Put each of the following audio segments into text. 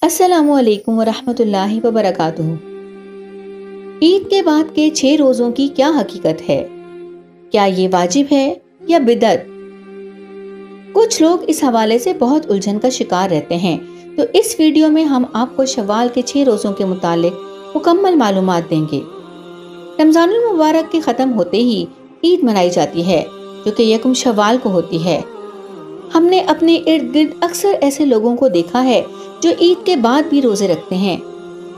السلام علیکم ورحمۃ اللہ وبرکاتہ۔ عید کے بعد کے 6 روزوں کی کیا حقیقت ہے؟ کیا یہ واجب ہے یا بدعت؟ کچھ لوگ اس حوالے سے بہت الجھن کا شکار رہتے ہیں، تو اس ویڈیو میں ہم آپ کو شوال کے 6 روزوں کے متعلق مکمل معلومات دیں گے۔ رمضان المبارک کے ختم ہوتے ہی عید منائی جاتی ہے، جو کہ یکم شوال کو ہوتی ہے۔ ہم نے اپنے ارد گرد اکثر ایسے لوگوں کو دیکھا ہے جو عید کے بعد بھی روزے رکھتے ہیں،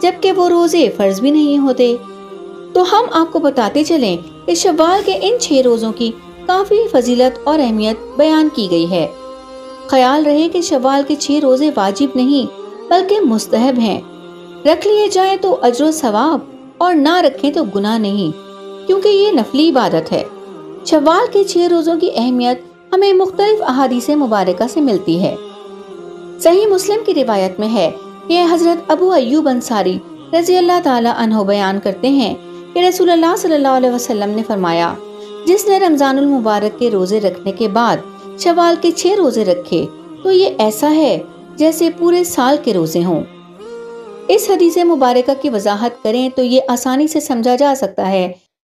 جبکہ وہ روزے فرض بھی نہیں ہوتے۔ تو ہم آپ کو بتاتے چلیں کہ شوال کے ان 6 روزوں کی کافی فضیلت اور اہمیت بیان کی گئی ہے۔ خیال رہے کہ شوال کے 6 روزے واجب نہیں بلکہ مستحب ہیں۔ رکھ لیے جائیں تو اجر و ثواب، اور نہ رکھیں تو گناہ نہیں، کیونکہ یہ نفلی عبادت ہے۔ شوال کے 6 روزوں کی اہمیت ہمیں مختلف احادیث مبارکہ سے ملتی ہے۔ صحیح مسلم کی روایت میں ہے کہ حضرت ابو ایوب انصاری رضی اللہ تعالی عنہ بیان کرتے ہیں کہ رسول اللہ صلی اللہ علیہ وسلم نے فرمایا، جس نے رمضان المبارک کے روزے رکھنے کے بعد شوال کے 6 روزے رکھے تو یہ ایسا ہے جیسے پورے سال کے روزے ہوں۔ اس حدیث مبارکہ کی وضاحت کریں تو یہ آسانی سے سمجھا جا سکتا ہے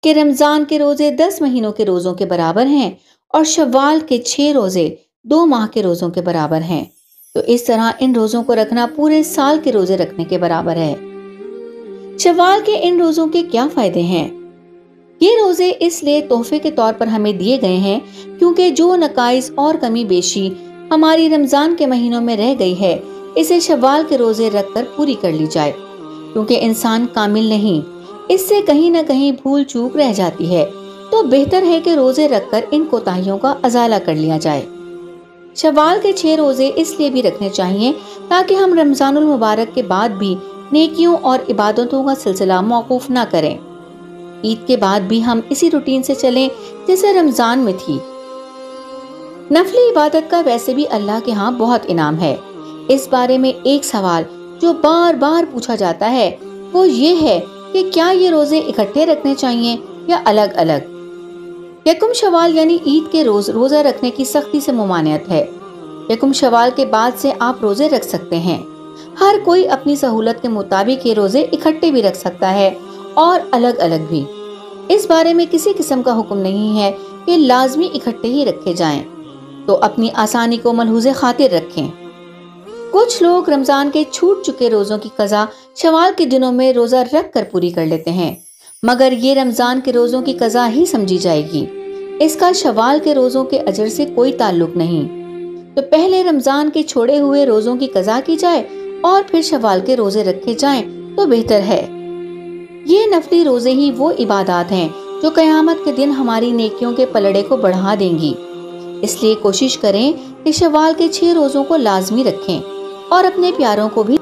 کہ رمضان کے روزے 10 مہینوں کے روزوں کے برابر ہیں اور شوال کے 6 روزے 2 ماہ کے روزوں کے برابر ہیں۔ تو اس طرح ان روزوں کو رکھنا پورے سال کے روزے رکھنے کے برابر ہے۔ شوال کے ان روزوں کے کیا فائدے ہیں؟ یہ روزے اس لیے تحفے کے طور پر ہمیں دیے گئے ہیں کیونکہ جو نقائص اور کمی بیشی ہماری رمضان کے مہینوں میں رہ گئی ہے، اسے شوال کے روزے رکھ کر پوری کر لی جائے، کیونکہ انسان کامل نہیں، اس سے کہیں نہ کہیں بھول چوک رہ جاتی ہے، تو بہتر ہے کہ روزے رکھ کر ان کوتاہیوں کا ازالہ کر لیا جائے۔ شوال کے 6 روزے اس لیے بھی رکھنے چاہیے تاکہ ہم رمضان المبارک کے بعد بھی نیکیوں اور عبادتوں کا سلسلہ موقوف نہ کریں۔ عید کے بعد بھی ہم اسی روٹین سے چلیں جیسے رمضان میں تھی۔ نفلی عبادت کا ویسے بھی اللہ کے ہاں بہت انعام ہے۔ اس بارے میں ایک سوال جو بار بار پوچھا جاتا ہے وہ یہ ہے کہ کیا یہ روزے اکٹھے رکھنے چاہیے یا الگ الگ؟ یکم شوال یعنی عید کے روز روزہ رکھنے کی سختی سے ممانعت ہے۔ یکم شوال کے بعد سے آپ روزے رکھ سکتے ہیں۔ ہر کوئی اپنی سہولت کے مطابق یہ روزے اکٹھے بھی رکھ سکتا ہے اور الگ الگ بھی۔ اس بارے میں کسی قسم کا حکم نہیں ہے کہ لازمی اکٹھے ہی رکھے جائیں، تو اپنی آسانی کو ملحوظ خاطر رکھیں۔ کچھ لوگ رمضان کے چھوٹ چکے روزوں کی قضا شوال کے دنوں میں روزہ رکھ کر پوری کر لیتے ہیں، مگر یہ رمضان کے روزوں کی قضا ہی سمجھی جائے گی، اس کا شوال کے روزوں کے اجر سے کوئی تعلق نہیں۔ تو پہلے رمضان کے چھوڑے ہوئے روزوں کی قضا کی جائے اور پھر شوال کے روزے رکھے جائیں تو بہتر ہے۔ یہ نفلی روزے ہی وہ عبادات ہیں جو قیامت کے دن ہماری نیکیوں کے پلڑے کو بڑھا دیں گی، اس لیے کوشش کریں کہ شوال کے 6 روزوں کو لازمی رکھیں اور اپنے پیاروں کو بھی